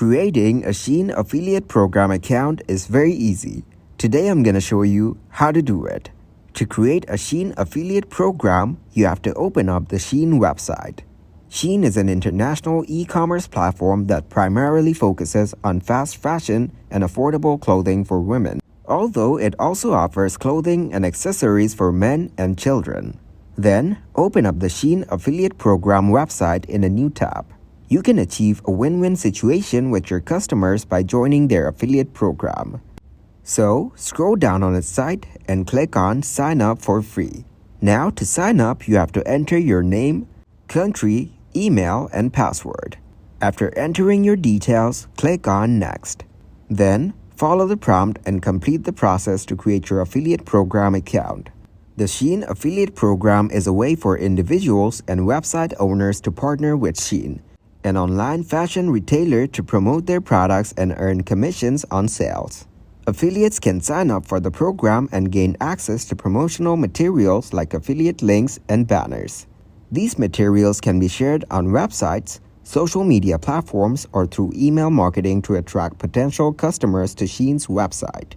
Creating a Shien affiliate program account is very easy. Today I'm going to show you how to do it. To create a Shien affiliate program, you have to open up the Shien website. Shien is an international e-commerce platform that primarily focuses on fast fashion and affordable clothing for women, although it also offers clothing and accessories for men and children. Then, open up the Shien affiliate program website in a new tab. You can achieve a win-win situation with your customers by joining their affiliate program. So, scroll down on its site and click on Sign Up for free. Now, to sign up, you have to enter your name, country, email, and password. After entering your details, click on Next. Then, follow the prompt and complete the process to create your affiliate program account. The Shien affiliate program is a way for individuals and website owners to partner with Shien, an online fashion retailer, to promote their products and earn commissions on sales. Affiliates can sign up for the program and gain access to promotional materials like affiliate links and banners. These materials can be shared on websites, social media platforms, or through email marketing to attract potential customers to Shien's website.